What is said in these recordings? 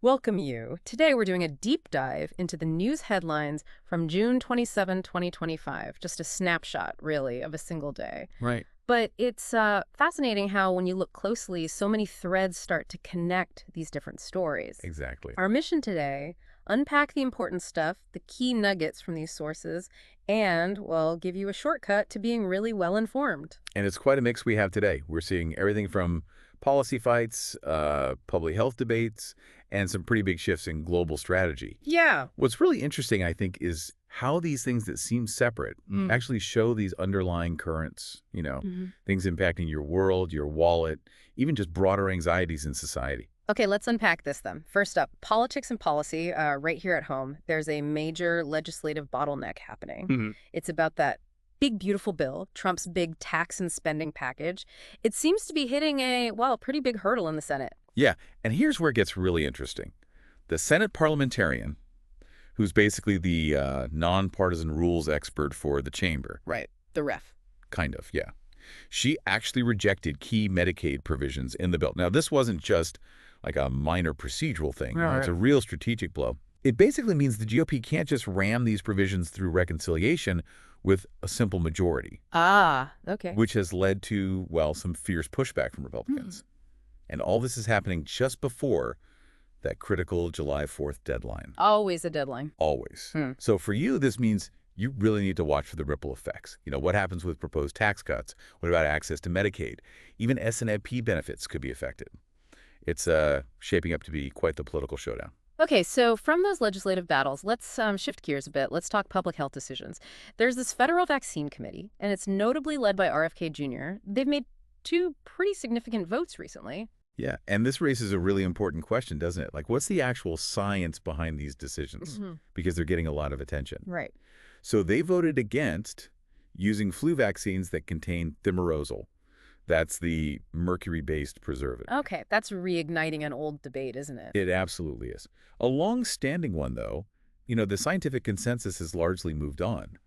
Welcome you. Today we're doing a deep dive into the news headlines from June 27, 2025. Just a snapshot, really, of a single day. Right. But it's fascinating how, when you look closely, so many threads start to connect these different stories. Exactly. Our mission today: unpack the important stuff, the key nuggets from these sources, and, well, give you a shortcut to being really well informed. And it's quite a mix we have today. We're seeing everything from policy fights, public health debates, and some pretty big shifts in global strategy. Yeah. What's really interesting, I think, is how these things that seem separate actually show these underlying currents, things impacting your world, your wallet, even just broader anxieties in society. Okay, let's unpack this then. First up, politics and policy. Right here at home, there's a major legislative bottleneck happening. It's about that big, beautiful bill, Trump's big tax and spending package. It seems to be hitting a, well, pretty big hurdle in the Senate. Yeah, and here's where it gets really interesting. The Senate parliamentarian, who's basically the nonpartisan rules expert for the chamber. Right. The ref. Kind of, yeah. She actually rejected key Medicaid provisions in the bill. Now, this wasn't just like a minor procedural thing. Right. It's a real strategic blow. It basically means the GOP can't just ram these provisions through reconciliation with a simple majority. Ah, okay. Which has led to, well, some fierce pushback from Republicans. And all this is happening just before that critical July 4th deadline. Always a deadline. Always. So for you, this means you really need to watch for the ripple effects. What happens with proposed tax cuts? What about access to Medicaid? Even SNP benefits could be affected. It's shaping up to be quite the political showdown. Okay, so from those legislative battles, let's shift gears a bit. Let's talk public health decisions. There's this federal vaccine committee, and it's notably led by RFK Jr. They've made two pretty significant votes recently. Yeah, and this raises a really important question, doesn't it? Like, what's the actual science behind these decisions? Because they're getting a lot of attention. Right. So they voted against using flu vaccines that contain thimerosal. That's the mercury-based preservative. Okay, that's reigniting an old debate, isn't it? It absolutely is. A long-standing one, though. The scientific consensus has largely moved on.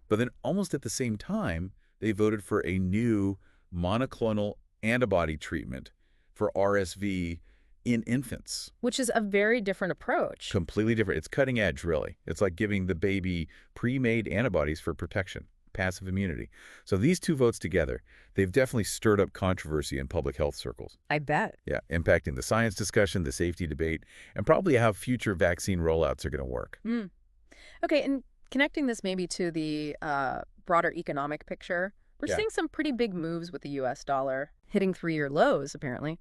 But then almost at the same time, they voted for a new monoclonal antibody treatment for RSV in infants. Which is a very different approach. Completely different. It's cutting edge, really. It's like giving the baby pre-made antibodies for protection, passive immunity. So these two votes together, they've definitely stirred up controversy in public health circles. I bet. Yeah, impacting the science discussion, the safety debate, and probably how future vaccine rollouts are going to work. Okay, and connecting this maybe to the broader economic picture, we're seeing some pretty big moves with the U.S. dollar, hitting three-year lows, apparently.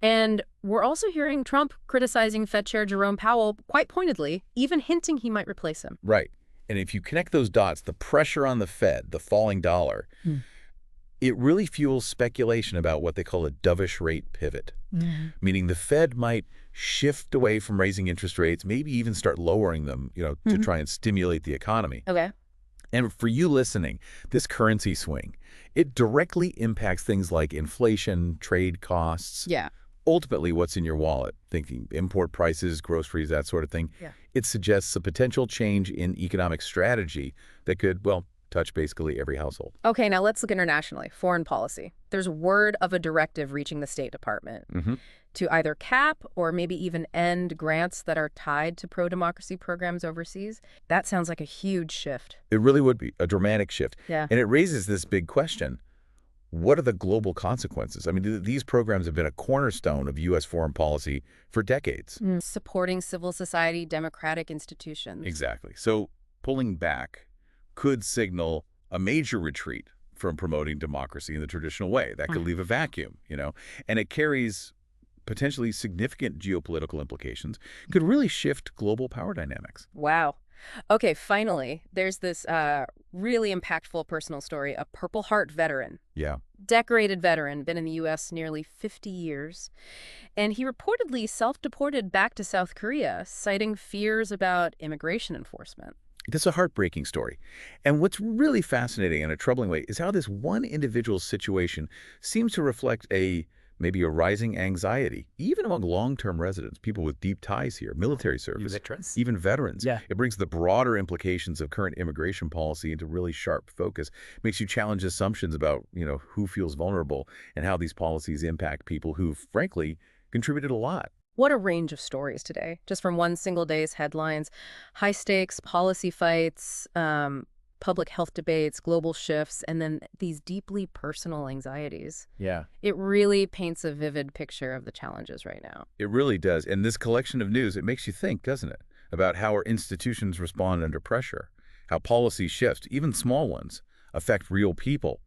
And we're also hearing Trump criticizing Fed Chair Jerome Powell quite pointedly, even hinting he might replace him. Right. And if you connect those dots, the pressure on the Fed, the falling dollar, it really fuels speculation about what they call a dovish rate pivot, meaning the Fed might shift away from raising interest rates, maybe even start lowering them, to try and stimulate the economy. Okay. And for you listening, this currency swing, it directly impacts things like inflation, trade costs. Yeah. Ultimately, what's in your wallet, thinking import prices, groceries, that sort of thing. Yeah. It suggests a potential change in economic strategy that could, well, touch basically every household. Okay, now let's look internationally. Foreign policy. There's word of a directive reaching the State Department to either cap or maybe even end grants that are tied to pro-democracy programs overseas. That sounds like a huge shift. It really would be a dramatic shift. Yeah. And it raises this big question. What are the global consequences? I mean, these programs have been a cornerstone of U.S. foreign policy for decades. Supporting civil society, democratic institutions. Exactly. So pulling back could signal a major retreat from promoting democracy in the traditional way. That could leave a vacuum, and it carries potentially significant geopolitical implications, could really shift global power dynamics. Wow. Okay, finally, there's this really impactful personal story, a Purple Heart veteran. Yeah. Decorated veteran, been in the U.S. nearly 50 years. And he reportedly self-deported back to South Korea, citing fears about immigration enforcement. That's a heartbreaking story. And what's really fascinating in a troubling way is how this one individual's situation seems to reflect maybe a rising anxiety, even among long-term residents, people with deep ties here, military service, Veterans. even veterans. Yeah. It brings the broader implications of current immigration policy into really sharp focus. Makes you challenge assumptions about, who feels vulnerable and how these policies impact people who, frankly, contributed a lot. What a range of stories today, just from one single day's headlines. High stakes policy fights, public health debates, global shifts, and then these deeply personal anxieties. Yeah. It really paints a vivid picture of the challenges right now. It really does. And this collection of news, it makes you think, doesn't it, about how our institutions respond under pressure, how policy shifts, even small ones, affect real people,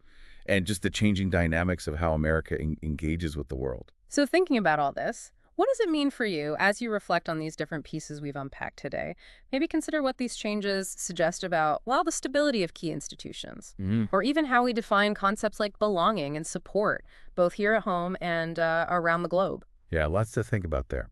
and just the changing dynamics of how America engages with the world. So thinking about all this, what does it mean for you as you reflect on these different pieces we've unpacked today? Maybe consider what these changes suggest about, well, the stability of key institutions, or even how we define concepts like belonging and support, both here at home and around the globe. Yeah, lots to think about there.